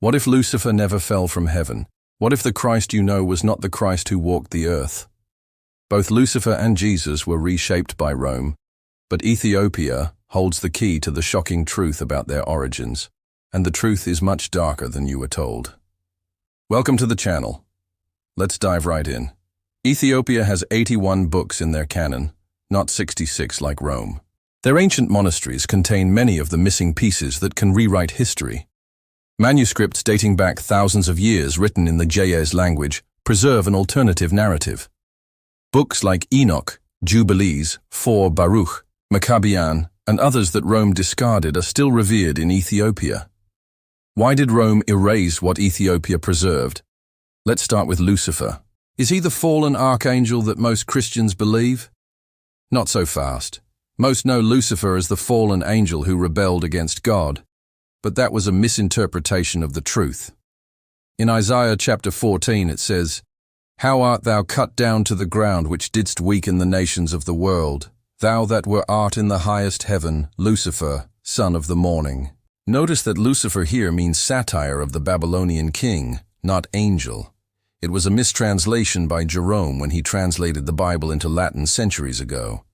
What if Lucifer never fell from heaven? What if the Christ you know was not the Christ who walked the earth? Both Lucifer and Jesus were reshaped by Rome, but Ethiopia holds the key to the shocking truth about their origins, and the truth is much darker than you were told. Welcome to the channel. Let's dive right in. Ethiopia has 81 books in their canon, not 66 like Rome. Their ancient monasteries contain many of the missing pieces that can rewrite history. Manuscripts dating back thousands of years written in the Ge'ez language preserve an alternative narrative. Books like Enoch, Jubilees, 4 Baruch, Maccabean, and others that Rome discarded are still revered in Ethiopia. Why did Rome erase what Ethiopia preserved? Let's start with Lucifer. Is he the fallen archangel that most Christians believe? Not so fast. Most know Lucifer as the fallen angel who rebelled against God, but that was a misinterpretation of the truth. In Isaiah chapter 14 it says, "How art thou cut down to the ground, which didst weaken the nations of the world, thou that art in the highest heaven, Lucifer, son of the morning." Notice that Lucifer here means satire of the Babylonian king, not angel. It was a mistranslation by Jerome when he translated the Bible into Latin centuries ago.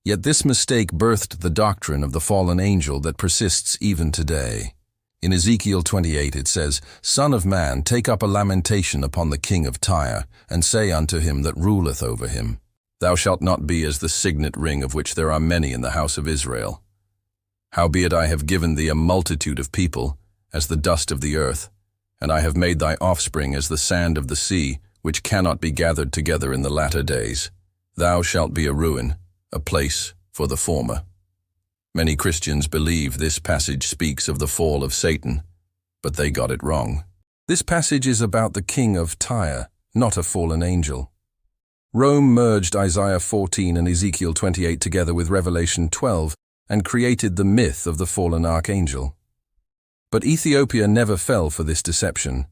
Yet this mistake birthed the doctrine of the fallen angel that persists even today. In Ezekiel 28 it says, "Son of man, take up a lamentation upon the king of Tyre, and say unto him that ruleth over him, Thou shalt not be as the signet ring of which there are many in the house of Israel. Howbeit I have given thee a multitude of people, as the dust of the earth, and I have made thy offspring as the sand of the sea, which cannot be gathered together in the latter days. Thou shalt be a ruin, a place for the former." Many Christians believe this passage speaks of the fall of Satan, but they got it wrong. This passage is about the king of Tyre, not a fallen angel. Rome merged Isaiah 14 and Ezekiel 28 together with Revelation 12 and created the myth of the fallen archangel. But Ethiopia never fell for this deception.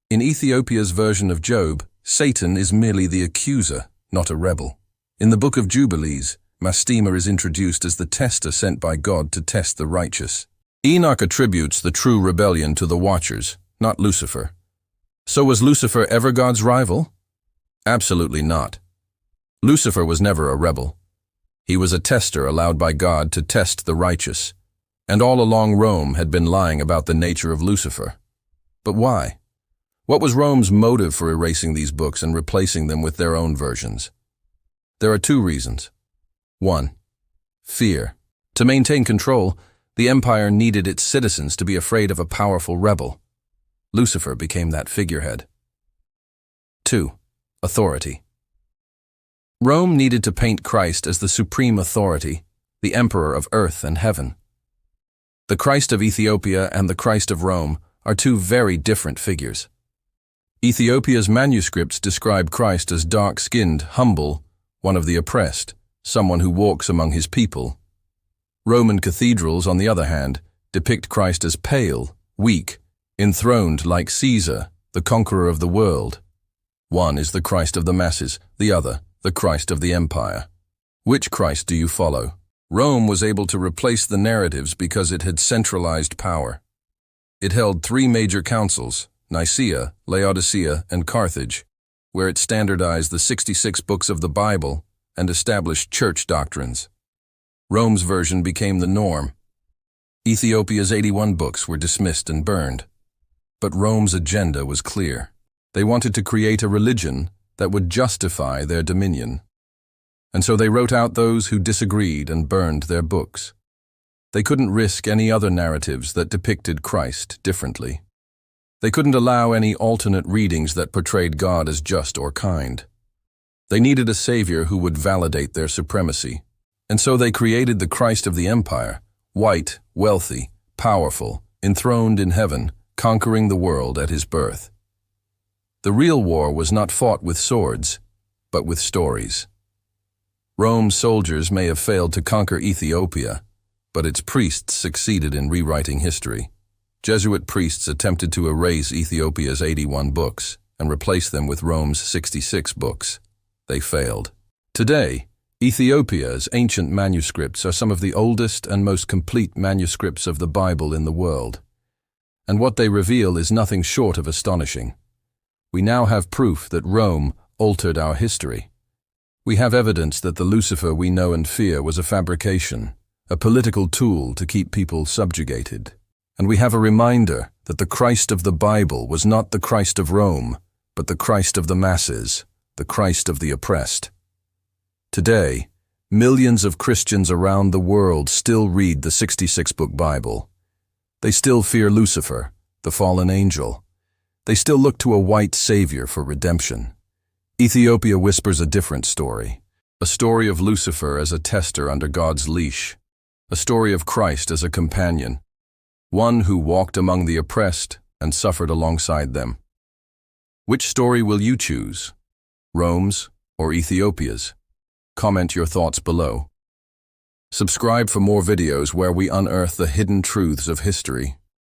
In Ethiopia's version of Job, Satan is merely the accuser, not a rebel. In the book of Jubilees, Mastema is introduced as the tester sent by God to test the righteous. Enoch attributes the true rebellion to the Watchers, not Lucifer. So was Lucifer ever God's rival? Absolutely not. Lucifer was never a rebel. He was a tester allowed by God to test the righteous, and all along Rome had been lying about the nature of Lucifer. But why? What was Rome's motive for erasing these books and replacing them with their own versions? There are two reasons. 1. Fear. To maintain control, the empire needed its citizens to be afraid of a powerful rebel. Lucifer became that figurehead. 2. Authority. Rome needed to paint Christ as the supreme authority, the emperor of earth and heaven. The Christ of Ethiopia and the Christ of Rome are two very different figures. Ethiopia's manuscripts describe Christ as dark-skinned, humble, one of the oppressed, someone who walks among his people. Roman cathedrals, on the other hand, depict Christ as pale, weak, enthroned like Caesar, the conqueror of the world. One is the Christ of the masses, the other, the Christ of the empire. Which Christ do you follow? Rome was able to replace the narratives because it had centralized power. It held 3 major councils, Nicaea, Laodicea, and Carthage, where it standardized the 66 books of the Bible and established church doctrines. Rome's version became the norm. Ethiopia's 81 books were dismissed and burned. But Rome's agenda was clear. They wanted to create a religion that would justify their dominion. And so they wrote out those who disagreed and burned their books. They couldn't risk any other narratives that depicted Christ differently. They couldn't allow any alternate readings that portrayed God as just or kind. They needed a savior who would validate their supremacy. And so they created the Christ of the empire, white, wealthy, powerful, enthroned in heaven, conquering the world at his birth. The real war was not fought with swords, but with stories. Rome's soldiers may have failed to conquer Ethiopia, but its priests succeeded in rewriting history. Jesuit priests attempted to erase Ethiopia's 81 books and replace them with Rome's 66 books. They failed. Today, Ethiopia's ancient manuscripts are some of the oldest and most complete manuscripts of the Bible in the world. and what they reveal is nothing short of astonishing. We now have proof that Rome altered our history. We have evidence that the Lucifer we know and fear was a fabrication, a political tool to keep people subjugated. And we have a reminder that the Christ of the Bible was not the Christ of Rome, but the Christ of the masses, the Christ of the oppressed. Today, millions of Christians around the world still read the 66-book Bible. They still fear Lucifer, the fallen angel. They still look to a white savior for redemption. Ethiopia whispers a different story, a story of Lucifer as a tester under God's leash, a story of Christ as a companion, one who walked among the oppressed and suffered alongside them. Which story will you choose? Rome's or Ethiopia's? Comment your thoughts below. Subscribe for more videos where we unearth the hidden truths of history.